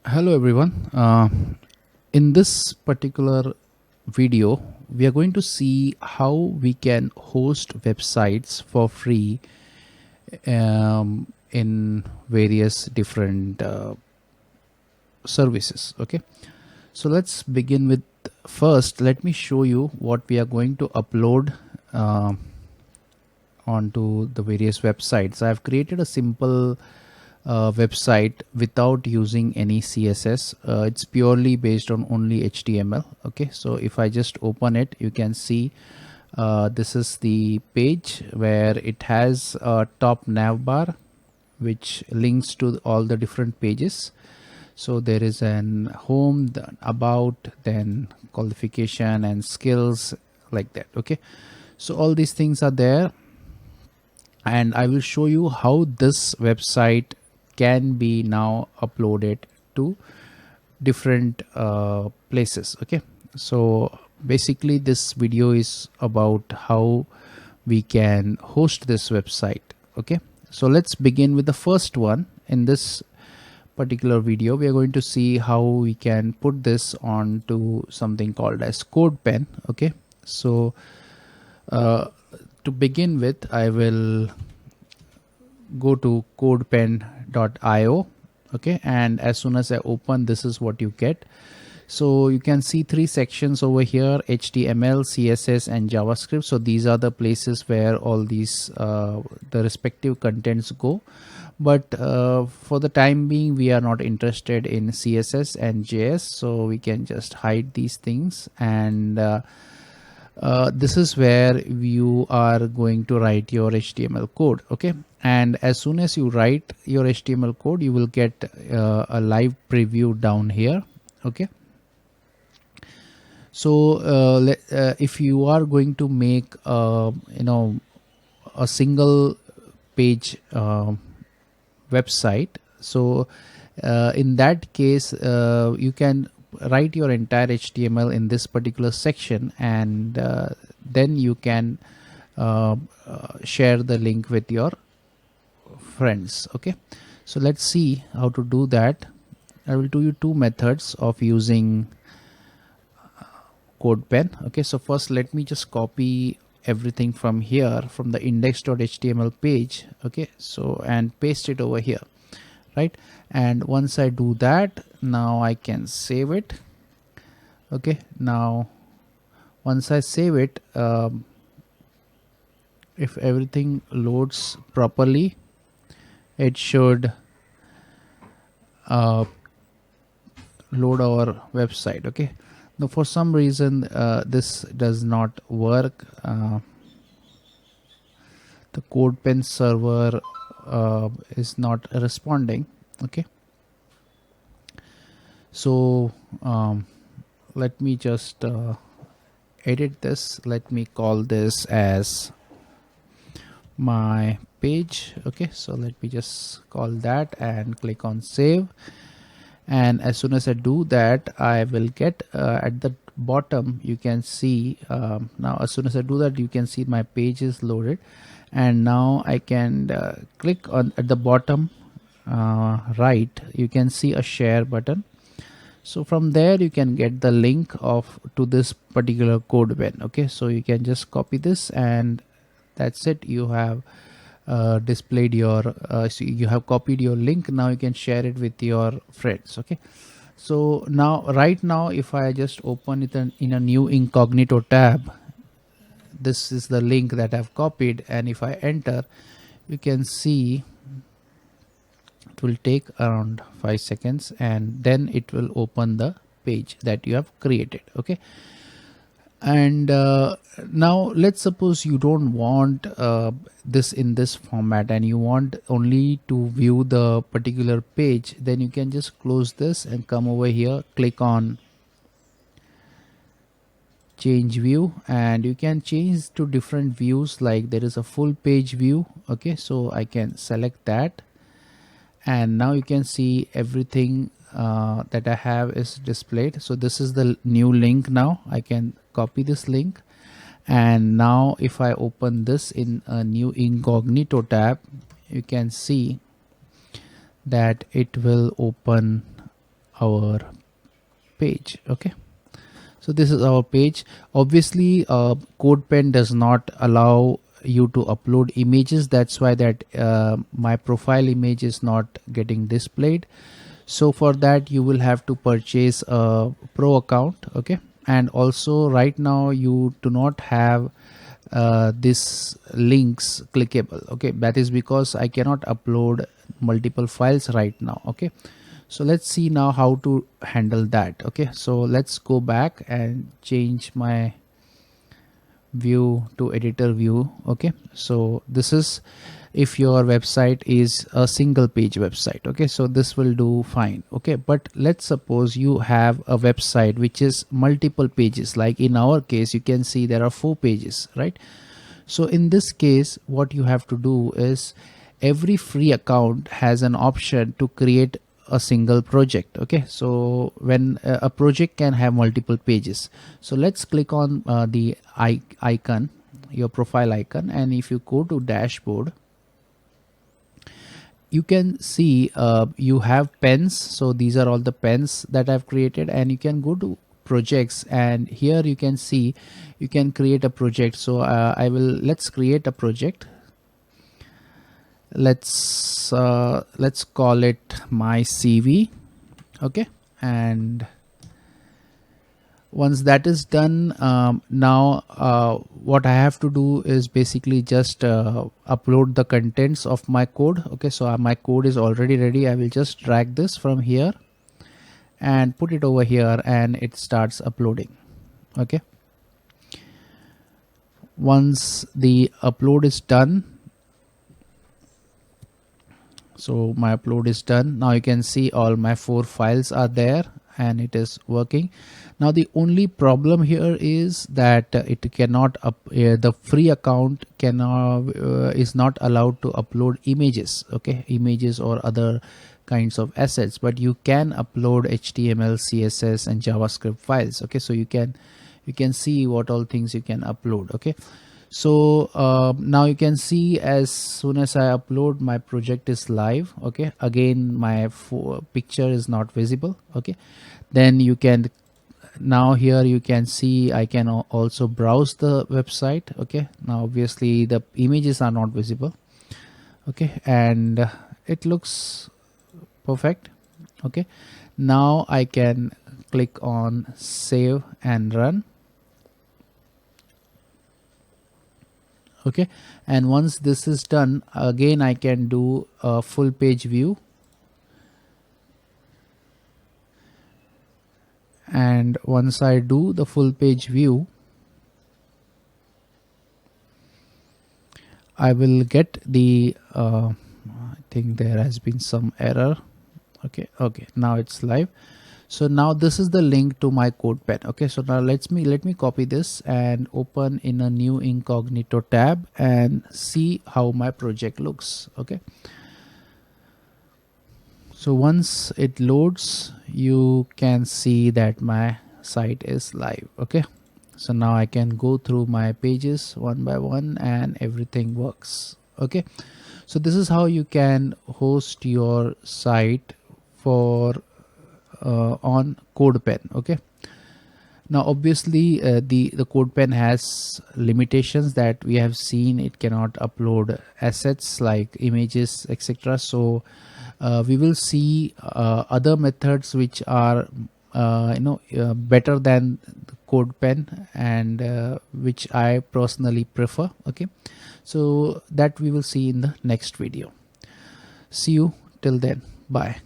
Hello everyone. In this particular video, we are going to see how we can host websites for free in various different services. Okay, so let's begin with first. Let me show you what we are going to upload uh, onto the various websites. I have created a simple website without using any CSS. It's purely based on only HTML. Okay, so if I just open it, you can see this is the page where it has a top nav bar which links to all the different pages. So there is an home, then about, then qualification and skills, like that. Okay, so all these things are there, and I will show you how this website can be now uploaded to different places. Okay, so basically this video is about how we can host this website. Okay, so let's begin with the first one. In this particular video, we are going to see how we can put this onto something called as CodePen. Okay, so to begin with, I will go to codepen.io. Okay, and as soon as I open, this is what you get. So you can see three sections over here: HTML, CSS and JavaScript. So these are the places where all these the respective contents go, but for the time being we are not interested in CSS and JS, so we can just hide these things. And this is where you are going to write your HTML code. Okay, and as soon as you write your HTML code, you will get a live preview down here. Okay, so if you are going to make a single page website, so in that case you can write your entire HTML in this particular section, and then you can share the link with your friends. Okay, so let's see how to do that. I will do you two methods of using CodePen. Okay, so first let me just copy everything from here, from the index.html page. Okay, so and paste it over here, right? And once I do that, now I can save it. Okay, now once I save it, if everything loads properly, it should load our website. Okay, now for some reason this does not work. The CodePen server is not responding. Okay, so let me just edit this. Let me call this as my page. Okay, so let me just call that and click on save. And as soon as I do that, I will get at the bottom, you can see now as soon as I do that, you can see my page is loaded. And now I can click on at the bottom right, you can see a share button. So from there you can get the link of to this particular CodePen. Okay, so you can just copy this, and that's it. You have displayed your so you have copied your link. Now you can share it with your friends. Okay, so now right now if I just open it in a new incognito tab, this is the link that I've copied, and if I enter, you can see it will take around 5 seconds, and then it will open the page that you have created. Okay, and now let's suppose you don't want this in this format, and you want only to view the particular page. Then you can just close this and come over here, click on change view, and you can change to different views. Like there is a full page view. Okay, so I can select that, and now you can see everything that I have is displayed. So this is the new link. Now I can copy this link, and now if I open this in a new incognito tab, you can see that it will open our page. Okay, so this is our page. Obviously CodePen does not allow you to upload images, that's why that my profile image is not getting displayed. So for that you will have to purchase a pro account. Okay, and also right now you do not have this links clickable. Okay, that is because I cannot upload multiple files right now. Okay, so let's see now how to handle that. Okay, so let's go back and change my view to editor view. Okay, so this is if your website is a single page website. Okay, so this will do fine. Okay, but let's suppose you have a website which is multiple pages, like in our case you can see there are 4 pages, right? So in this case what you have to do is every free account has an option to create a single project. Okay, so when a project can have multiple pages, so let's click on the icon, your profile icon, and if you go to dashboard you can see you have pens. So these are all the pens that I've created, and you can go to projects and here you can see you can create a project. So let's create a project. Let's call it my CV. Okay, and once that is done, now what I have to do is basically just upload the contents of my code. Okay, so my code is already ready. I will just drag this from here and put it over here and it starts uploading. Okay, once the upload is done, so my upload is done. Now you can see all my 4 files are there and it is working. Now the only problem here is that it cannot the free account cannot is not allowed to upload images. Okay, images or other kinds of assets, but you can upload HTML, CSS and JavaScript files. Okay, so you can see what all things you can upload. Okay, so now you can see as soon as I upload, my project is live. Okay, again my picture is not visible. Okay, then you can now here you can see I can also browse the website. Okay, now obviously the images are not visible. Okay, and it looks perfect. Okay, now I can click on save and run. Okay, and once this is done, again I can do a full page view, and once I do the full page view, I will get the I think there has been some error. Okay, now it's live. So now this is the link to my CodePen. Okay, so now let me copy this and open in a new incognito tab and see how my project looks. Okay, so once it loads you can see that my site is live. Okay, so now I can go through my pages one by one and everything works. Okay, so this is how you can host your site for on CodePen. Okay, now obviously the CodePen has limitations that we have seen. It cannot upload assets like images, etc. So we will see other methods which are better than the CodePen and which I personally prefer. Okay, so that we will see in the next video. See you till then. Bye.